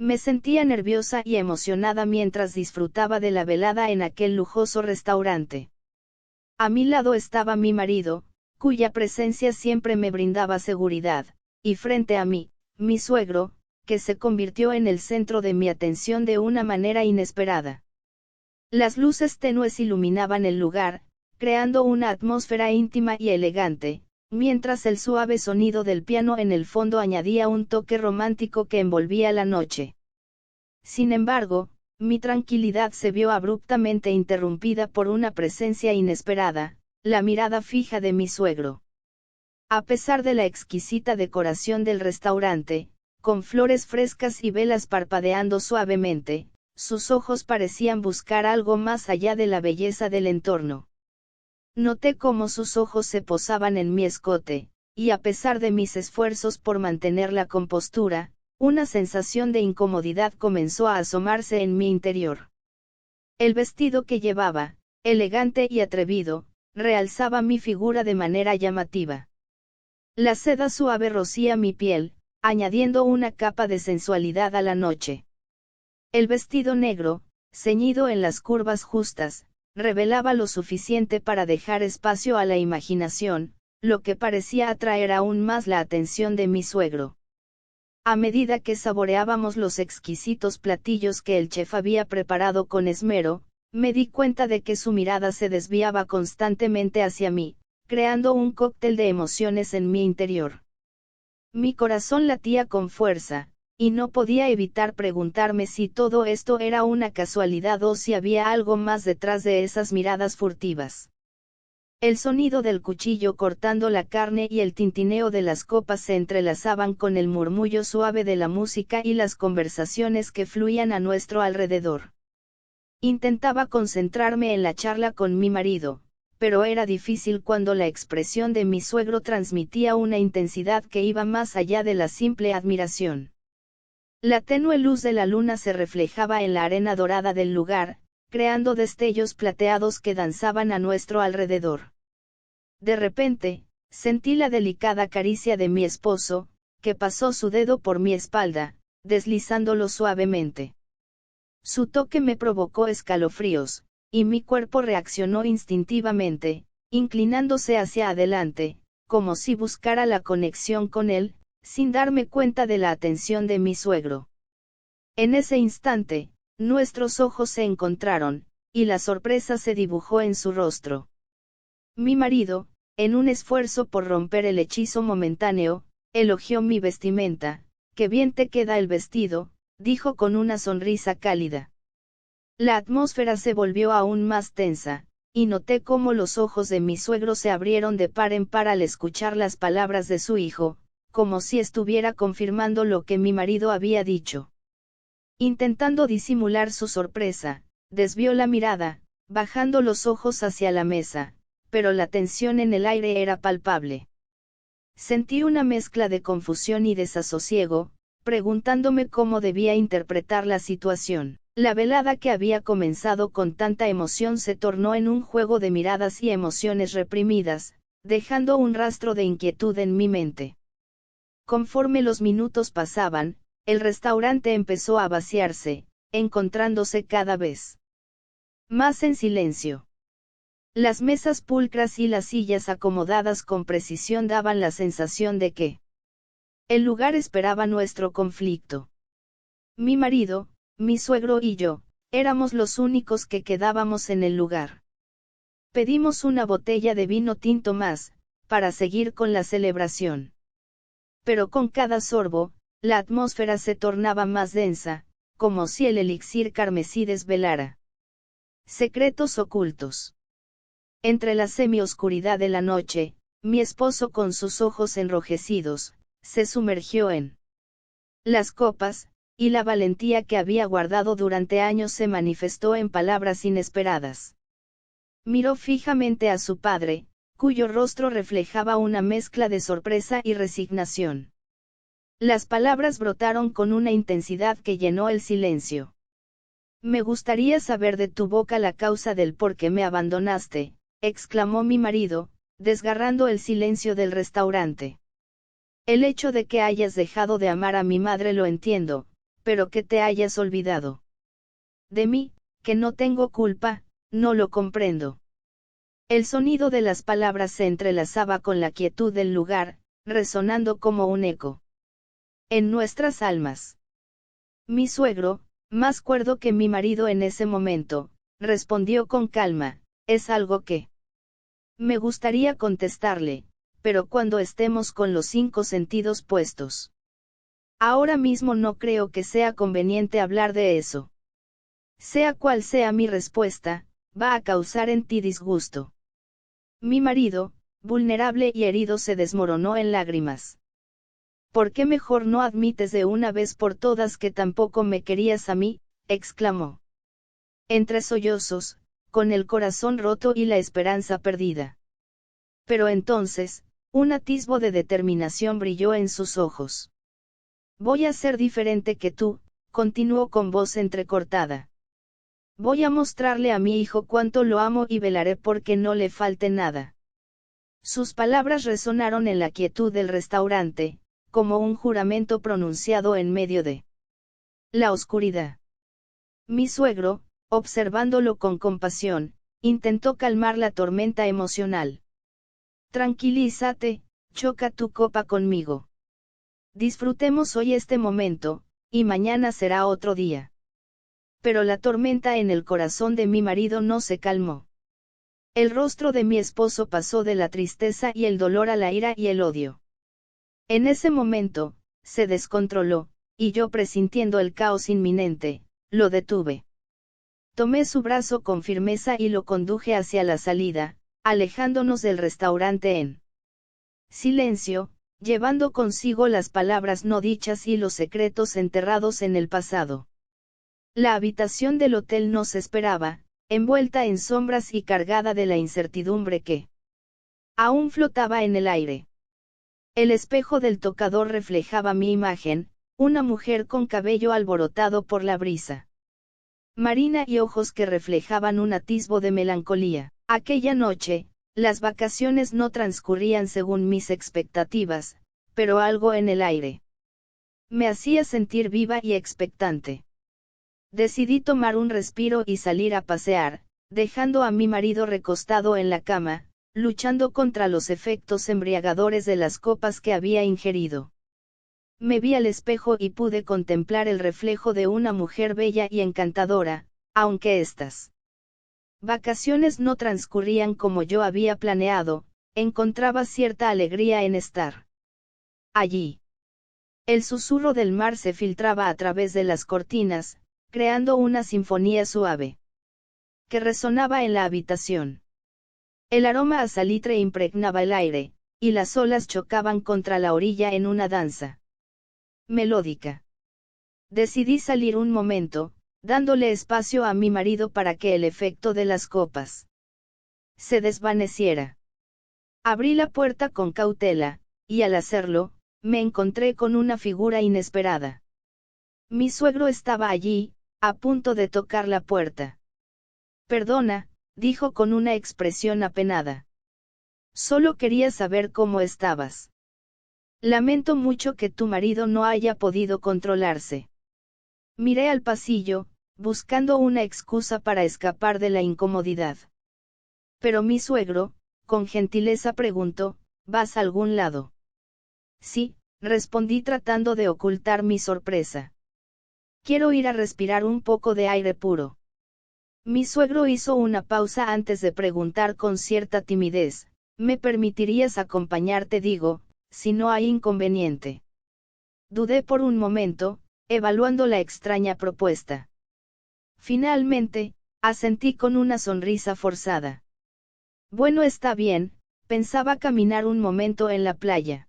Me sentía nerviosa y emocionada mientras disfrutaba de la velada en aquel lujoso restaurante. A mi lado estaba mi marido, cuya presencia siempre me brindaba seguridad, y frente a mí, mi suegro, que se convirtió en el centro de mi atención de una manera inesperada. Las luces tenues iluminaban el lugar, creando una atmósfera íntima y elegante, mientras el suave sonido del piano en el fondo añadía un toque romántico que envolvía la noche. Sin embargo, mi tranquilidad se vio abruptamente interrumpida por una presencia inesperada, la mirada fija de mi suegro. A pesar de la exquisita decoración del restaurante, con flores frescas y velas parpadeando suavemente, sus ojos parecían buscar algo más allá de la belleza del entorno. Noté cómo sus ojos se posaban en mi escote, y a pesar de mis esfuerzos por mantener la compostura, una sensación de incomodidad comenzó a asomarse en mi interior. El vestido que llevaba, elegante y atrevido, realzaba mi figura de manera llamativa. La seda suave rocía mi piel, añadiendo una capa de sensualidad a la noche. El vestido negro, ceñido en las curvas justas, revelaba lo suficiente para dejar espacio a la imaginación, lo que parecía atraer aún más la atención de mi suegro. A medida que saboreábamos los exquisitos platillos que el chef había preparado con esmero, me di cuenta de que su mirada se desviaba constantemente hacia mí, creando un cóctel de emociones en mi interior. Mi corazón latía con fuerza, y no podía evitar preguntarme si todo esto era una casualidad o si había algo más detrás de esas miradas furtivas. El sonido del cuchillo cortando la carne y el tintineo de las copas se entrelazaban con el murmullo suave de la música y las conversaciones que fluían a nuestro alrededor. Intentaba concentrarme en la charla con mi marido, pero era difícil cuando la expresión de mi suegro transmitía una intensidad que iba más allá de la simple admiración. La tenue luz de la luna se reflejaba en la arena dorada del lugar, creando destellos plateados que danzaban a nuestro alrededor. De repente, sentí la delicada caricia de mi esposo, que pasó su dedo por mi espalda, deslizándolo suavemente. Su toque me provocó escalofríos, y mi cuerpo reaccionó instintivamente, inclinándose hacia adelante, como si buscara la conexión con él, sin darme cuenta de la atención de mi suegro. En ese instante, nuestros ojos se encontraron, y la sorpresa se dibujó en su rostro. Mi marido, en un esfuerzo por romper el hechizo momentáneo, elogió mi vestimenta. «Qué bien te queda el vestido», dijo con una sonrisa cálida. La atmósfera se volvió aún más tensa, y noté cómo los ojos de mi suegro se abrieron de par en par al escuchar las palabras de su hijo, como si estuviera confirmando lo que mi marido había dicho. Intentando disimular su sorpresa, desvió la mirada, bajando los ojos hacia la mesa, pero la tensión en el aire era palpable. Sentí una mezcla de confusión y desasosiego, preguntándome cómo debía interpretar la situación. La velada que había comenzado con tanta emoción se tornó en un juego de miradas y emociones reprimidas, dejando un rastro de inquietud en mi mente. Conforme los minutos pasaban, el restaurante empezó a vaciarse, encontrándose cada vez más en silencio. Las mesas pulcras y las sillas acomodadas con precisión daban la sensación de que el lugar esperaba nuestro conflicto. Mi marido, mi suegro y yo, éramos los únicos que quedábamos en el lugar. Pedimos una botella de vino tinto más, para seguir con la celebración. Pero con cada sorbo, la atmósfera se tornaba más densa, como si el elixir carmesí desvelara secretos ocultos. Entre la semioscuridad de la noche, mi esposo con sus ojos enrojecidos, se sumergió en las copas, y la valentía que había guardado durante años se manifestó en palabras inesperadas. Miró fijamente a su padre, cuyo rostro reflejaba una mezcla de sorpresa y resignación. Las palabras brotaron con una intensidad que llenó el silencio. «Me gustaría saber de tu boca la causa del por qué me abandonaste», exclamó mi marido, desgarrando el silencio del restaurante. «El hecho de que hayas dejado de amar a mi madre lo entiendo, pero que te hayas olvidado de mí, que no tengo culpa, no lo comprendo. El sonido de las palabras se entrelazaba con la quietud del lugar, resonando como un eco en nuestras almas. Mi suegro, más cuerdo que mi marido en ese momento, respondió con calma, es algo que me gustaría contestarle, pero cuando estemos con los 5 sentidos puestos. Ahora mismo no creo que sea conveniente hablar de eso. Sea cual sea mi respuesta, va a causar en ti disgusto. Mi marido, vulnerable y herido, se desmoronó en lágrimas. ¿Por qué mejor no admites de una vez por todas que tampoco me querías a mí?, exclamó. Entre sollozos, con el corazón roto y la esperanza perdida. Pero entonces, un atisbo de determinación brilló en sus ojos. Voy a ser diferente que tú, continuó con voz entrecortada. Voy a mostrarle a mi hijo cuánto lo amo y velaré porque no le falte nada. Sus palabras resonaron en la quietud del restaurante, como un juramento pronunciado en medio de la oscuridad. Mi suegro, observándolo con compasión, intentó calmar la tormenta emocional. Tranquilízate, choca tu copa conmigo. Disfrutemos hoy este momento, y mañana será otro día. Pero la tormenta en el corazón de mi marido no se calmó. El rostro de mi esposo pasó de la tristeza y el dolor a la ira y el odio. En ese momento, se descontroló, y yo, presintiendo el caos inminente, lo detuve. Tomé su brazo con firmeza y lo conduje hacia la salida, alejándonos del restaurante en silencio, llevando consigo las palabras no dichas y los secretos enterrados en el pasado. La habitación del hotel nos esperaba, envuelta en sombras y cargada de la incertidumbre que aún flotaba en el aire. El espejo del tocador reflejaba mi imagen, una mujer con cabello alborotado por la brisa marina y ojos que reflejaban un atisbo de melancolía. Aquella noche, las vacaciones no transcurrían según mis expectativas, pero algo en el aire me hacía sentir viva y expectante. Decidí tomar un respiro y salir a pasear, dejando a mi marido recostado en la cama, luchando contra los efectos embriagadores de las copas que había ingerido. Me vi al espejo y pude contemplar el reflejo de una mujer bella y encantadora, aunque estas vacaciones no transcurrían como yo había planeado, encontraba cierta alegría en estar allí. El susurro del mar se filtraba a través de las cortinas, creando una sinfonía suave que resonaba en la habitación. El aroma a salitre impregnaba el aire, y las olas chocaban contra la orilla en una danza melódica. Decidí salir un momento, dándole espacio a mi marido para que el efecto de las copas se desvaneciera. Abrí la puerta con cautela, y al hacerlo, me encontré con una figura inesperada. Mi suegro estaba allí, a punto de tocar la puerta. Perdona, dijo con una expresión apenada. Solo quería saber cómo estabas. Lamento mucho que tu marido no haya podido controlarse. Miré al pasillo, buscando una excusa para escapar de la incomodidad. Pero mi suegro, con gentileza preguntó, ¿vas a algún lado? Sí, respondí tratando de ocultar mi sorpresa. Quiero ir a respirar un poco de aire puro. Mi suegro hizo una pausa antes de preguntar con cierta timidez, ¿me permitirías acompañarte? Digo, si no hay inconveniente. Dudé por un momento, evaluando la extraña propuesta. Finalmente, asentí con una sonrisa forzada. Bueno, está bien, pensaba caminar un momento en la playa.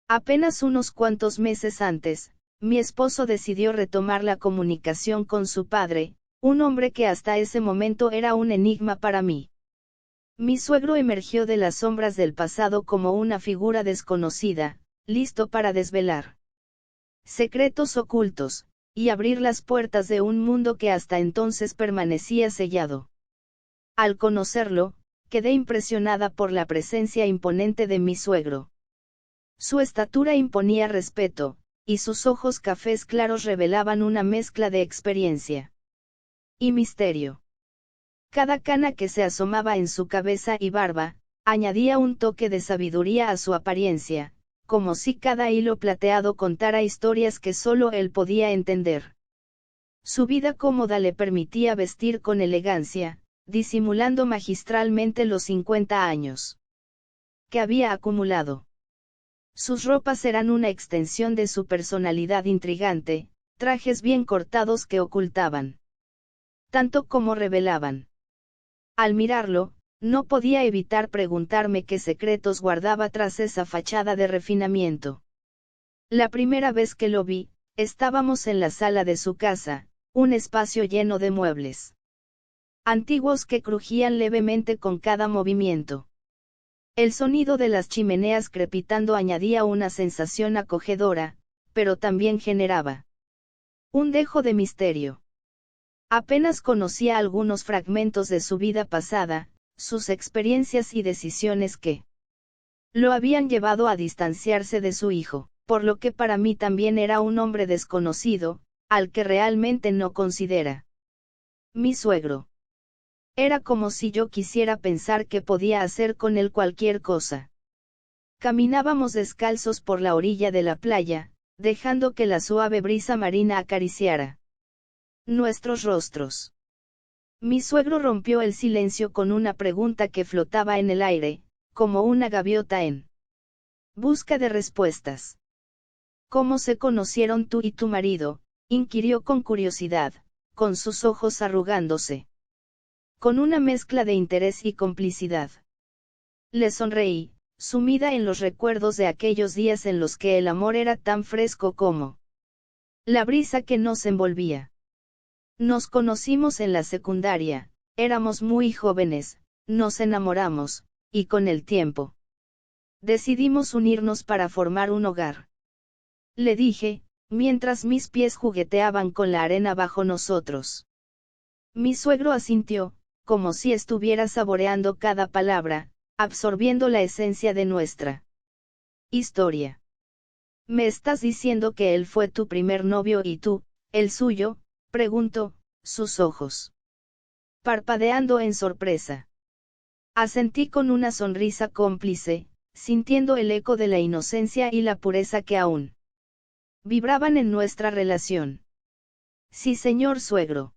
Apenas unos cuantos meses antes, mi esposo decidió retomar la comunicación con su padre, un hombre que hasta ese momento era un enigma para mí. Mi suegro emergió de las sombras del pasado como una figura desconocida, listo para desvelar secretos ocultos, y abrir las puertas de un mundo que hasta entonces permanecía sellado. Al conocerlo, quedé impresionada por la presencia imponente de mi suegro. Su estatura imponía respeto, y sus ojos cafés claros revelaban una mezcla de experiencia y misterio. Cada cana que se asomaba en su cabeza y barba, añadía un toque de sabiduría a su apariencia, como si cada hilo plateado contara historias que solo él podía entender. Su vida cómoda le permitía vestir con elegancia, disimulando magistralmente los 50 años que había acumulado. Sus ropas eran una extensión de su personalidad intrigante, trajes bien cortados que ocultaban tanto como revelaban. Al mirarlo, no podía evitar preguntarme qué secretos guardaba tras esa fachada de refinamiento. La primera vez que lo vi, estábamos en la sala de su casa, un espacio lleno de muebles antiguos que crujían levemente con cada movimiento. El sonido de las chimeneas crepitando añadía una sensación acogedora, pero también generaba un dejo de misterio. Apenas conocía algunos fragmentos de su vida pasada, sus experiencias y decisiones que lo habían llevado a distanciarse de su hijo, por lo que para mí también era un hombre desconocido, al que realmente no considera mi suegro. Era como si yo quisiera pensar que podía hacer con él cualquier cosa. Caminábamos descalzos por la orilla de la playa, dejando que la suave brisa marina acariciara nuestros rostros. Mi suegro rompió el silencio con una pregunta que flotaba en el aire, como una gaviota en busca de respuestas. ¿Cómo se conocieron tú y tu marido?, inquirió con curiosidad, con sus ojos arrugándose. Con una mezcla de interés y complicidad. Le sonreí, sumida en los recuerdos de aquellos días en los que el amor era tan fresco como la brisa que nos envolvía. Nos conocimos en la secundaria, éramos muy jóvenes, nos enamoramos, y con el tiempo decidimos unirnos para formar un hogar. Le dije, mientras mis pies jugueteaban con la arena bajo nosotros. Mi suegro asintió, como si estuviera saboreando cada palabra, absorbiendo la esencia de nuestra historia. ¿Me estás diciendo que él fue tu primer novio y tú, el suyo?, preguntó, sus ojos parpadeando en sorpresa. Asentí con una sonrisa cómplice, sintiendo el eco de la inocencia y la pureza que aún vibraban en nuestra relación. Sí, señor suegro.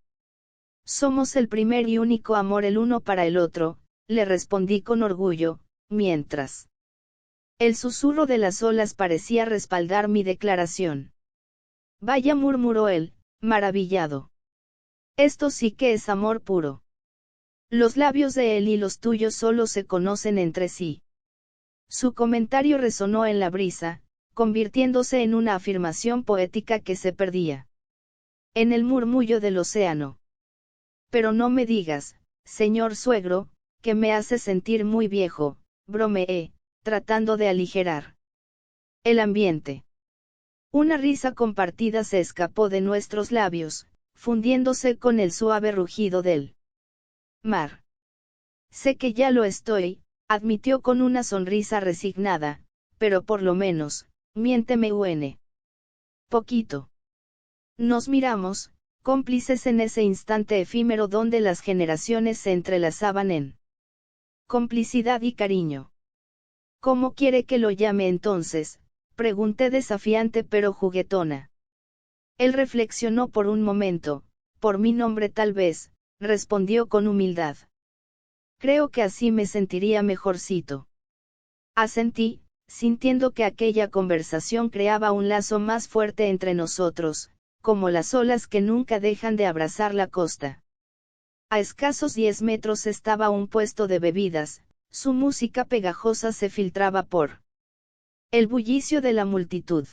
Somos el primer y único amor el uno para el otro, le respondí con orgullo, mientras el susurro de las olas parecía respaldar mi declaración. Vaya, murmuró él, maravillado. Esto sí que es amor puro. Los labios de él y los tuyos solo se conocen entre sí. Su comentario resonó en la brisa, convirtiéndose en una afirmación poética que se perdía en el murmullo del océano. Pero no me digas, señor suegro, que me hace sentir muy viejo, bromeé, tratando de aligerar el ambiente. Una risa compartida se escapó de nuestros labios, fundiéndose con el suave rugido del mar. Sé que ya lo estoy, admitió con una sonrisa resignada, pero por lo menos, miénteme poquito. Nos miramos, cómplices en ese instante efímero donde las generaciones se entrelazaban en complicidad y cariño. ¿Cómo quiere que lo llame entonces?, pregunté desafiante pero juguetona. Él reflexionó por un momento. Por mi nombre tal vez, respondió con humildad. Creo que así me sentiría mejorcito. Asentí, sintiendo que aquella conversación creaba un lazo más fuerte entre nosotros, como las olas que nunca dejan de abrazar la costa. A escasos 10 metros estaba un puesto de bebidas, su música pegajosa se filtraba por el bullicio de la multitud.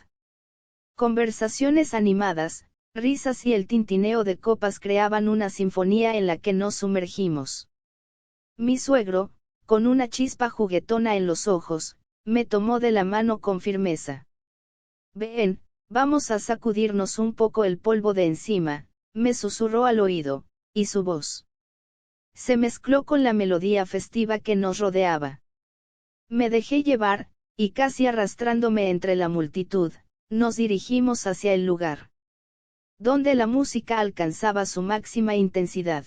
Conversaciones animadas, risas y el tintineo de copas creaban una sinfonía en la que nos sumergimos. Mi suegro, con una chispa juguetona en los ojos, me tomó de la mano con firmeza. Ven, vamos a sacudirnos un poco el polvo de encima, me susurró al oído, y su voz se mezcló con la melodía festiva que nos rodeaba. Me dejé llevar, y casi arrastrándome entre la multitud, nos dirigimos hacia el lugar donde la música alcanzaba su máxima intensidad.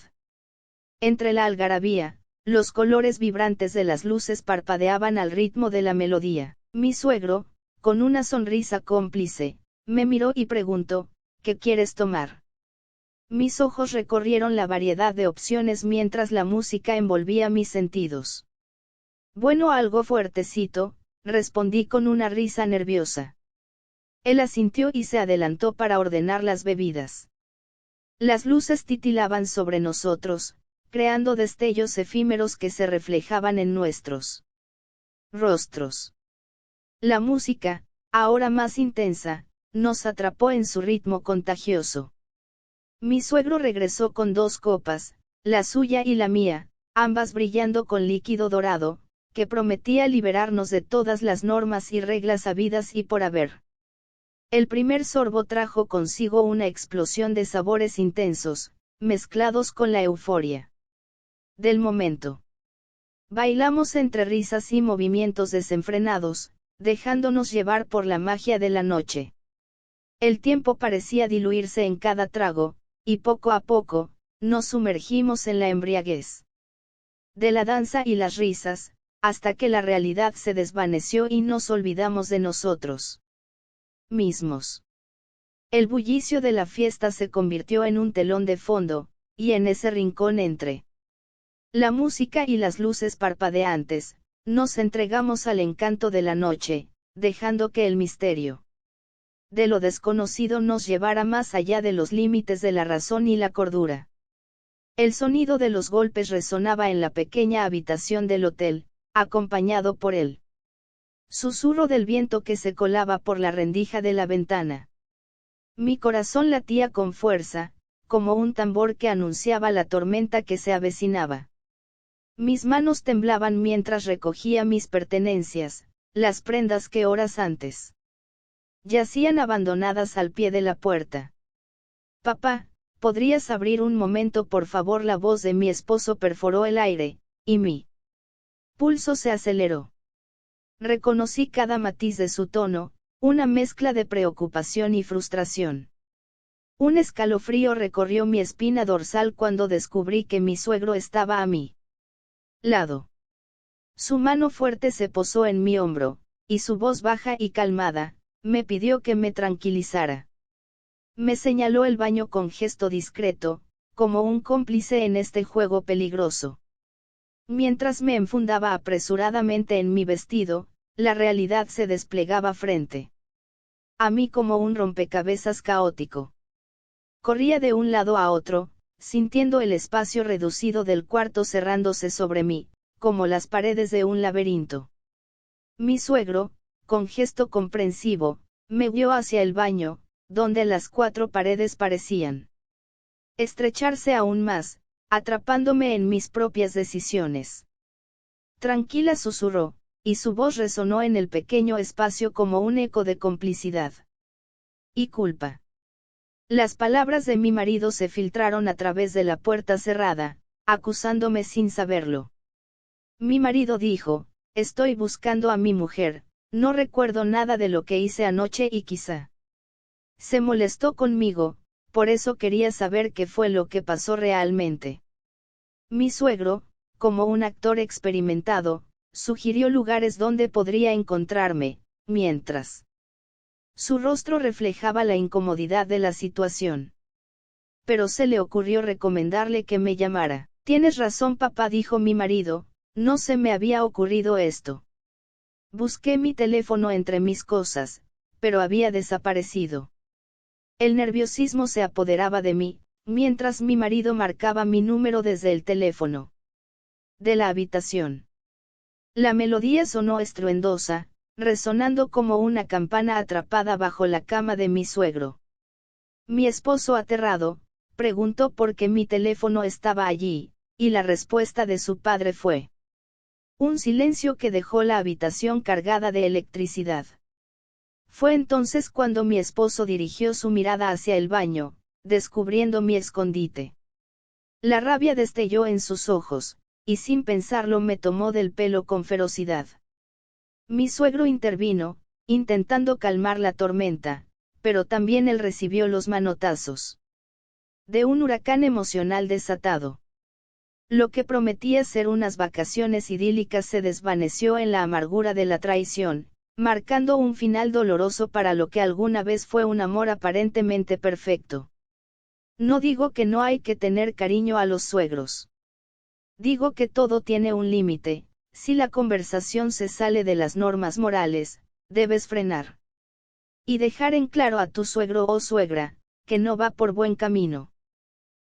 Entre la algarabía, los colores vibrantes de las luces parpadeaban al ritmo de la melodía. Mi suegro, con una sonrisa cómplice, me miró y preguntó, ¿qué quieres tomar? Mis ojos recorrieron la variedad de opciones mientras la música envolvía mis sentidos. Bueno, algo fuertecito, respondí con una risa nerviosa. Él asintió y se adelantó para ordenar las bebidas. Las luces titilaban sobre nosotros, creando destellos efímeros que se reflejaban en nuestros rostros. La música, ahora más intensa, nos atrapó en su ritmo contagioso. Mi suegro regresó con 2 copas, la suya y la mía, ambas brillando con líquido dorado, que prometía liberarnos de todas las normas y reglas habidas y por haber. El primer sorbo trajo consigo una explosión de sabores intensos, mezclados con la euforia del momento. Bailamos entre risas y movimientos desenfrenados, dejándonos llevar por la magia de la noche. El tiempo parecía diluirse en cada trago, y poco a poco, nos sumergimos en la embriaguez de la danza y las risas, hasta que la realidad se desvaneció y nos olvidamos de nosotros mismos. El bullicio de la fiesta se convirtió en un telón de fondo, y en ese rincón entre la música y las luces parpadeantes, nos entregamos al encanto de la noche, dejando que el misterio de lo desconocido nos llevara más allá de los límites de la razón y la cordura. El sonido de los golpes resonaba en la pequeña habitación del hotel, acompañado por el susurro del viento que se colaba por la rendija de la ventana. Mi corazón latía con fuerza, como un tambor que anunciaba la tormenta que se avecinaba. Mis manos temblaban mientras recogía mis pertenencias, las prendas que horas antes yacían abandonadas al pie de la puerta. Papá, ¿podrías abrir un momento por favor? La voz de mi esposo perforó el aire, y mi pulso se aceleró. Reconocí cada matiz de su tono, una mezcla de preocupación y frustración. Un escalofrío recorrió mi espina dorsal cuando descubrí que mi suegro estaba a mi lado. Su mano fuerte se posó en mi hombro, y su voz baja y calmada, me pidió que me tranquilizara. Me señaló el baño con gesto discreto, como un cómplice en este juego peligroso. Mientras me enfundaba apresuradamente en mi vestido, la realidad se desplegaba frente a mí como un rompecabezas caótico. Corría de un lado a otro, sintiendo el espacio reducido del cuarto cerrándose sobre mí, como las paredes de un laberinto. Mi suegro, con gesto comprensivo, me guió hacia el baño, donde las 4 paredes parecían estrecharse aún más, atrapándome en mis propias decisiones. Tranquila, susurró, y su voz resonó en el pequeño espacio como un eco de complicidad y culpa. Las palabras de mi marido se filtraron a través de la puerta cerrada, acusándome sin saberlo. Mi marido dijo, estoy buscando a mi mujer, no recuerdo nada de lo que hice anoche y quizá se molestó conmigo, por eso quería saber qué fue lo que pasó realmente. Mi suegro, como un actor experimentado, sugirió lugares donde podría encontrarme, mientras su rostro reflejaba la incomodidad de la situación. Pero se le ocurrió recomendarle que me llamara. Tienes razón, papá, dijo mi marido, no se me había ocurrido esto. Busqué mi teléfono entre mis cosas, pero había desaparecido. El nerviosismo se apoderaba de mí, mientras mi marido marcaba mi número desde el teléfono de la habitación. La melodía sonó estruendosa, resonando como una campana atrapada bajo la cama de mi suegro. Mi esposo, aterrado, preguntó por qué mi teléfono estaba allí, y la respuesta de su padre fue un silencio que dejó la habitación cargada de electricidad. Fue entonces cuando mi esposo dirigió su mirada hacia el baño, descubriendo mi escondite. La rabia destelló en sus ojos, y sin pensarlo me tomó del pelo con ferocidad. Mi suegro intervino, intentando calmar la tormenta, pero también él recibió los manotazos de un huracán emocional desatado. Lo que prometía ser unas vacaciones idílicas se desvaneció en la amargura de la traición, marcando un final doloroso para lo que alguna vez fue un amor aparentemente perfecto. No digo que no hay que tener cariño a los suegros. Digo que todo tiene un límite. Si la conversación se sale de las normas morales, debes frenar. Y dejar en claro a tu suegro o suegra, que no va por buen camino.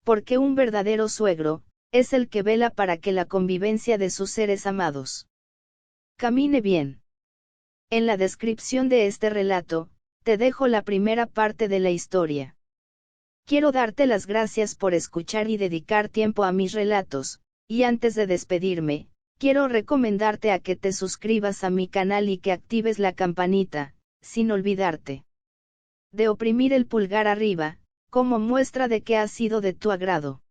Porque un verdadero suegro, es el que vela para que la convivencia de sus seres amados camine bien. En la descripción de este relato, te dejo la primera parte de la historia. Quiero darte las gracias por escuchar y dedicar tiempo a mis relatos, y antes de despedirme, quiero recomendarte a que te suscribas a mi canal y que actives la campanita, sin olvidarte de oprimir el pulgar arriba, como muestra de que ha sido de tu agrado.